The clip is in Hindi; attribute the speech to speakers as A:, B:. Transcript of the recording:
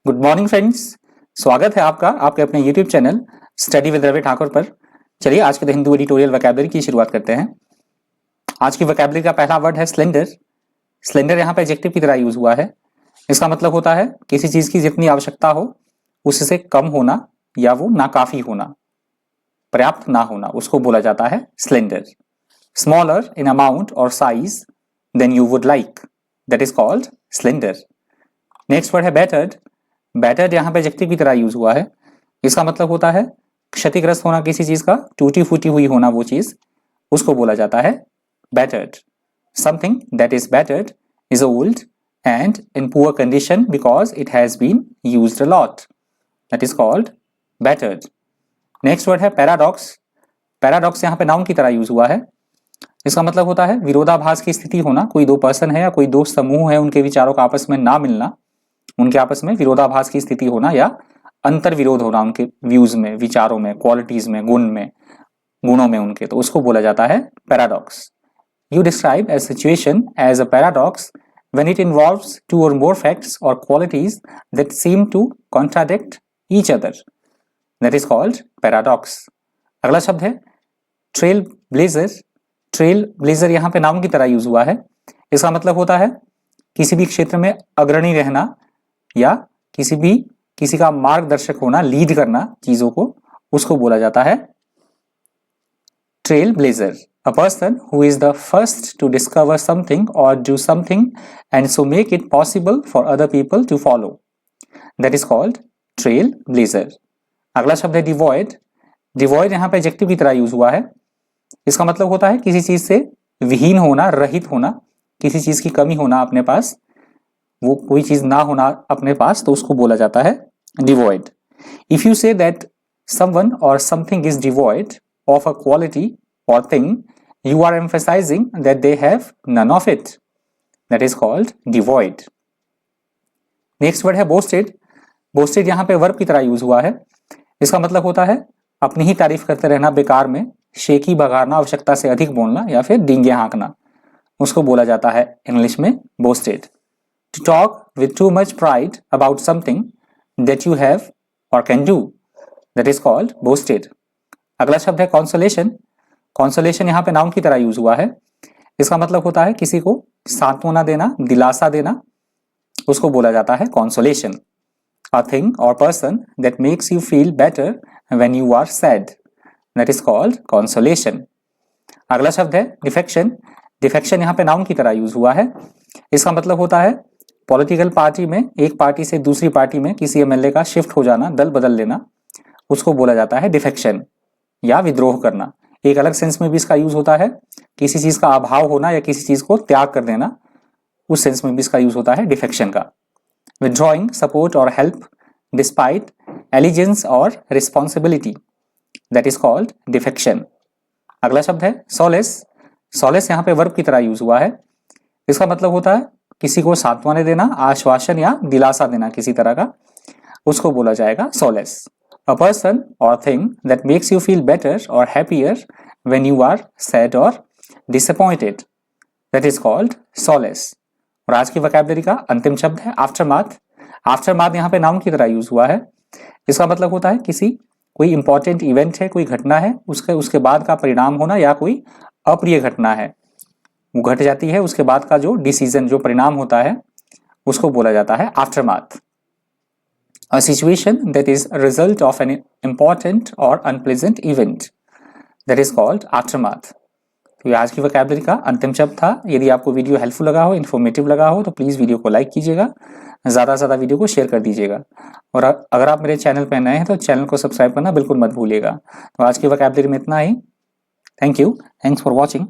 A: गुड मॉर्निंग फ्रेंड्स, स्वागत है आपका आपके अपने YouTube channel study with Ravi Thakur पर। चलिए आज के द हिंदू एडिटोरियल वोकैबुलरी की शुरुआत करते हैं। आज की वोकैबुलरी का पहला वर्ड है स्लेंडर। स्लेंडर यहाँ पे एडजेक्टिव की तरह यूज हुआ है। इसका मतलब होता है किसी चीज की जितनी आवश्यकता हो उससे कम होना या वो नाकाफी होना, पर्याप्त ना होना, उसको बोला जाता है स्लेंडर। स्मॉलर इन अमाउंट और size than you would like, that is called slender. Next word है बैटर्ड। बैटर्ड यहाँ पे एडजेक्टिव की तरह यूज हुआ है। इसका मतलब होता है क्षतिग्रस्त होना, किसी चीज का टूटी फूटी हुई होना, वो चीज, उसको बोला जाता है battered. Something that is battered is old and in poor condition because it has been used a lot, that is called battered. Next word है पैराडॉक्स। पैराडॉक्स यहाँ पे नाउन की तरह यूज हुआ है। इसका मतलब होता है विरोधाभास की स्थिति होना। कोई दो पर्सन है या कोई दो समूह है, उनके विचारों का आपस में ना मिलना, उनके आपस में विरोधाभास की स्थिति होना या अंतर विरोध होना उनके व्यूज में, विचारों में, क्वालिटीज में, गुणों में उनके, तो उसको बोला जाता है paradox. You describe a situation as a paradox when it involves two or more facts or qualities that seem to contradict each other, that is called paradox. अगला शब्द है ट्रेल ब्लेजर। ट्रेल ब्लेजर यहाँ पे नाउन की तरह यूज हुआ है। इसका मतलब होता है किसी भी क्षेत्र में अग्रणी रहना या किसी का मार्गदर्शक होना, लीड करना चीजों को, उसको बोला जाता है trail blazer. A person who is the first to discover something or do something and so make it possible for other people to follow, that is called trail blazer. अगला शब्द है डिवॉइड। डिवॉइड यहाँ पे एडजेक्टिव की तरह यूज हुआ है। इसका मतलब होता है किसी चीज से विहीन होना, रहित होना, किसी चीज की कमी होना अपने पास, वो कोई चीज ना होना अपने पास, तो उसको बोला जाता है devoid. If you say that someone or something is devoid of a quality or thing, you are emphasising that they have none of it, that is called devoid. Next word है बोस्टेड। बोस्टेड यहाँ पे वर्ब की तरह यूज हुआ है। इसका मतलब होता है अपनी ही तारीफ करते रहना बेकार में, शेखी बघाड़ना, आवश्यकता से अधिक बोलना या फिर डींगे हाँकना, उसको बोला जाता है इंग्लिश में boasted. To talk with too much pride about something that you have or can do, that is called boasted. अगला शब्द है consolation. Consolation यहाँ पे नाउन की तरह यूज हुआ है। इसका मतलब होता है किसी को सांत्वना देना, दिलासा देना, उसको बोला जाता है consolation. A thing or person that makes you feel better when you are sad, that is called consolation. अगला शब्द है defection. Defection यहाँ पे नाउन की तरह यूज हुआ है। इसका मतलब होता है पॉलिटिकल पार्टी में एक पार्टी से दूसरी पार्टी में किसी एमएलए का शिफ्ट हो जाना, दल बदल लेना, उसको बोला जाता है डिफेक्शन या विद्रोह करना। एक अलग सेंस में भी इसका यूज होता है, किसी चीज का अभाव होना या किसी चीज को त्याग कर देना, उस सेंस में भी इसका यूज होता है डिफेक्शन का। विथड्रॉइंग सपोर्ट और हेल्प डिस्पाइट एलिजेंस और responsibility, that is called defection. अगला शब्द है सॉलेस। सॉलेस यहाँ पे वर्ब की तरह यूज हुआ है। इसका मतलब होता है किसी को सांत्वना देना, आश्वासन या दिलासा देना किसी तरह का, उसको बोला जाएगा solace. A person or thing that makes you feel better or happier when you are sad or disappointed, that is called solace. और आज की वोकैबुलरी का अंतिम शब्द है आफ्टरमाथ। आफ्टरमाथ यहाँ पे नाउन की तरह यूज हुआ है। इसका मतलब होता है कोई इंपॉर्टेंट इवेंट है, कोई घटना है, उसके बाद का परिणाम होना या कोई अप्रिय घटना है, वो घट जाती है, उसके बाद का जो डिसीजन, जो परिणाम होता है, उसको बोला जाता है aftermath. A situation that is result of an important or unpleasant event, that is called aftermath. तो ये आज की वोकैबुलरी का अंतिम शब्द था। यदि आपको वीडियो हेल्पफुल लगा हो, इन्फॉर्मेटिव लगा हो, तो प्लीज वीडियो को लाइक कीजिएगा, ज्यादा से ज्यादा वीडियो को शेयर कर दीजिएगा, और अगर आप मेरे चैनल पर नए हैं तो चैनल को सब्सक्राइब करना बिल्कुल मत भूलिएगा। तो आज की वोकैबुलरी में इतना ही। Thank you, thanks for watching.